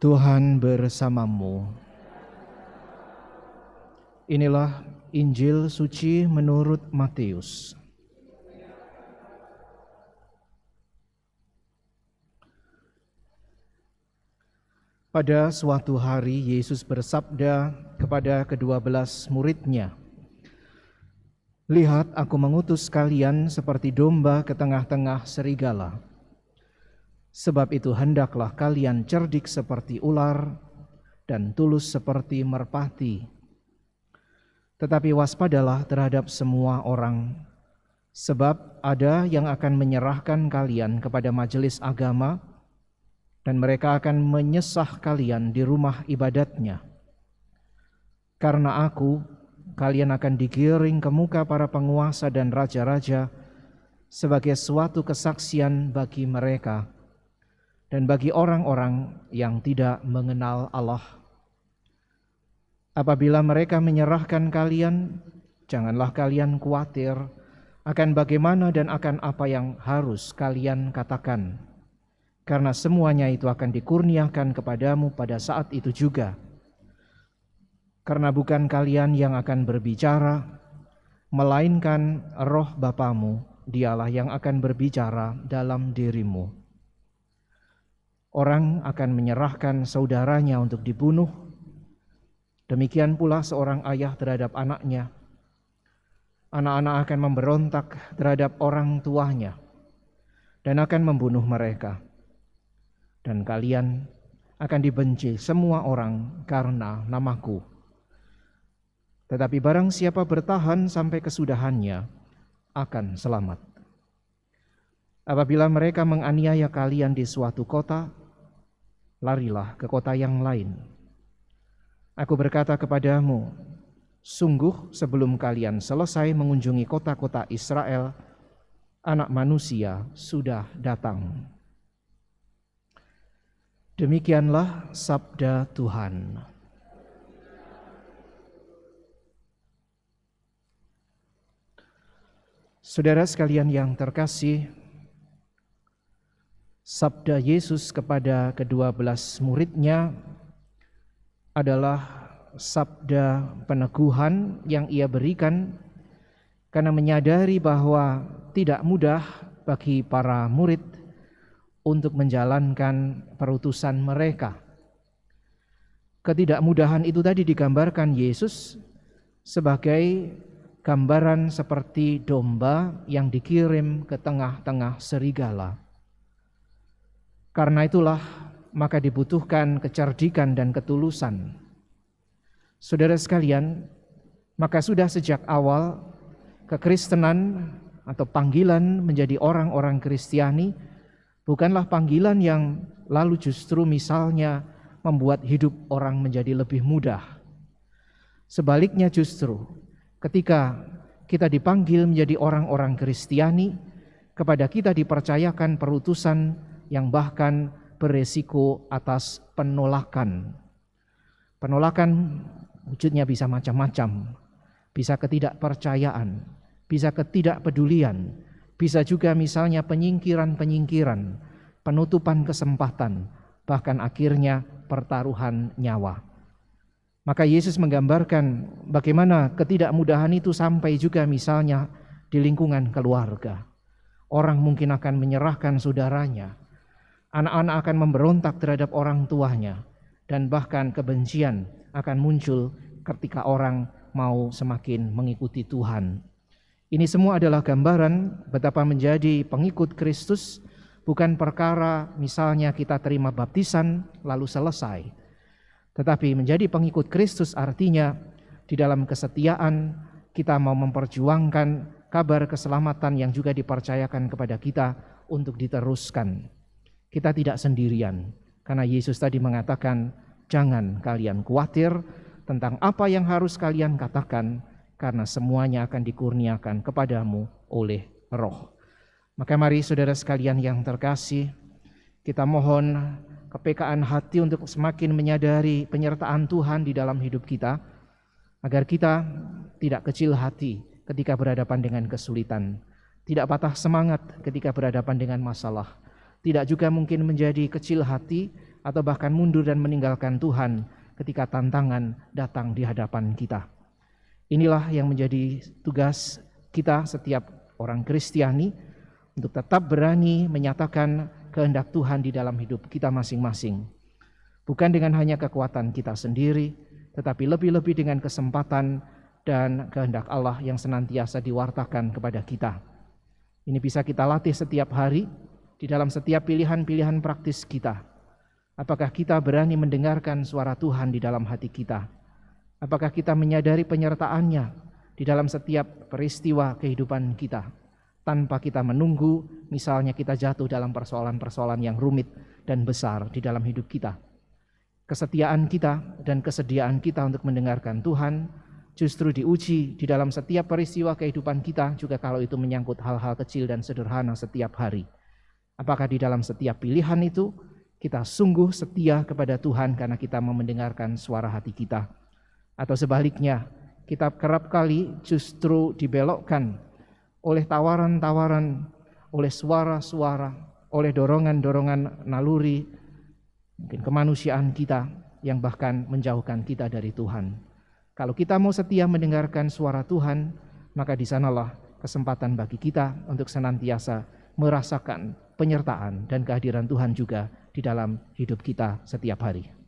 Tuhan bersamamu. Inilah Injil suci menurut Matius. Pada suatu hari Yesus bersabda kepada ke-12 murid-Nya, "Lihat, aku mengutus kalian seperti domba ke tengah-tengah serigala. Sebab itu hendaklah kalian cerdik seperti ular dan tulus seperti merpati. Tetapi waspadalah terhadap semua orang, sebab ada yang akan menyerahkan kalian kepada majelis agama, dan mereka akan menyesah kalian di rumah ibadatnya. Karena aku, kalian akan digiring ke muka para penguasa dan raja-raja sebagai suatu kesaksian bagi mereka dan bagi orang-orang yang tidak mengenal Allah. Apabila mereka menyerahkan kalian, janganlah kalian khawatir akan bagaimana dan akan apa yang harus kalian katakan, karena semuanya itu akan dikurniakan kepadamu pada saat itu juga. Karena bukan kalian yang akan berbicara, melainkan Roh Bapamu, Dialah yang akan berbicara dalam dirimu. Orang akan menyerahkan saudaranya untuk dibunuh, demikian pula seorang ayah terhadap anaknya. Anak-anak akan memberontak terhadap orang tuanya dan akan membunuh mereka. Dan kalian akan dibenci semua orang karena namaku. Tetapi barang siapa bertahan sampai kesudahannya akan selamat. Apabila mereka menganiaya kalian di suatu kota, larilah ke kota yang lain. Aku berkata kepadamu, sungguh sebelum kalian selesai mengunjungi kota-kota Israel, Anak Manusia sudah datang." Demikianlah sabda Tuhan. Saudara sekalian yang terkasih, sabda Yesus kepada ke-12 murid-Nya adalah sabda peneguhan yang Ia berikan karena menyadari bahwa tidak mudah bagi para murid untuk menjalankan perutusan mereka. Ketidakmudahan itu tadi digambarkan Yesus sebagai gambaran seperti domba yang dikirim ke tengah-tengah serigala. Karena itulah maka dibutuhkan kecerdikan dan ketulusan. Saudara sekalian, maka sudah sejak awal kekristenan atau panggilan menjadi orang-orang Kristiani bukanlah panggilan yang lalu justru misalnya membuat hidup orang menjadi lebih mudah. Sebaliknya justru ketika kita dipanggil menjadi orang-orang Kristiani, kepada kita dipercayakan perutusan yang bahkan beresiko atas penolakan. Penolakan wujudnya bisa macam-macam, bisa ketidakpercayaan, bisa ketidakpedulian, bisa juga misalnya penyingkiran, penutupan kesempatan, bahkan akhirnya pertaruhan nyawa. Maka Yesus menggambarkan bagaimana ketidakmudahan itu sampai juga misalnya di lingkungan keluarga. Orang mungkin akan menyerahkan saudaranya, anak-anak akan memberontak terhadap orang tuanya, dan bahkan kebencian akan muncul ketika orang mau semakin mengikuti Tuhan. Ini semua adalah gambaran betapa menjadi pengikut Kristus bukan perkara misalnya kita terima baptisan lalu selesai. Tetapi menjadi pengikut Kristus artinya di dalam kesetiaan kita mau memperjuangkan kabar keselamatan yang juga dipercayakan kepada kita untuk diteruskan. Kita tidak sendirian, karena Yesus tadi mengatakan, jangan kalian khawatir tentang apa yang harus kalian katakan, karena semuanya akan dikurniakan kepadamu oleh Roh. Maka mari saudara sekalian yang terkasih, kita mohon kepekaan hati untuk semakin menyadari penyertaan Tuhan di dalam hidup kita, agar kita tidak kecil hati ketika berhadapan dengan kesulitan, tidak patah semangat ketika berhadapan dengan masalah, tidak juga mungkin menjadi kecil hati atau bahkan mundur dan meninggalkan Tuhan ketika tantangan datang di hadapan kita. Inilah yang menjadi tugas kita setiap orang Kristiani untuk tetap berani menyatakan kehendak Tuhan di dalam hidup kita masing-masing. Bukan dengan hanya kekuatan kita sendiri, tetapi lebih-lebih dengan kesempatan dan kehendak Allah yang senantiasa diwartakan kepada kita. Ini bisa kita latih setiap hari di dalam setiap pilihan-pilihan praktis kita. Apakah kita berani mendengarkan suara Tuhan di dalam hati kita? Apakah kita menyadari penyertaan-Nya di dalam setiap peristiwa kehidupan kita, tanpa kita menunggu misalnya kita jatuh dalam persoalan-persoalan yang rumit dan besar di dalam hidup kita. Kesetiaan kita dan kesediaan kita untuk mendengarkan Tuhan justru diuji di dalam setiap peristiwa kehidupan kita, juga kalau itu menyangkut hal-hal kecil dan sederhana setiap hari. Apakah di dalam setiap pilihan itu kita sungguh setia kepada Tuhan karena kita mau mendengarkan suara hati kita? Atau sebaliknya, kita kerap kali justru dibelokkan oleh tawaran-tawaran, oleh suara-suara, oleh dorongan-dorongan naluri, mungkin kemanusiaan kita yang bahkan menjauhkan kita dari Tuhan. Kalau kita mau setia mendengarkan suara Tuhan, maka di sanalah kesempatan bagi kita untuk senantiasa merasakan penyertaan dan kehadiran Tuhan juga di dalam hidup kita setiap hari.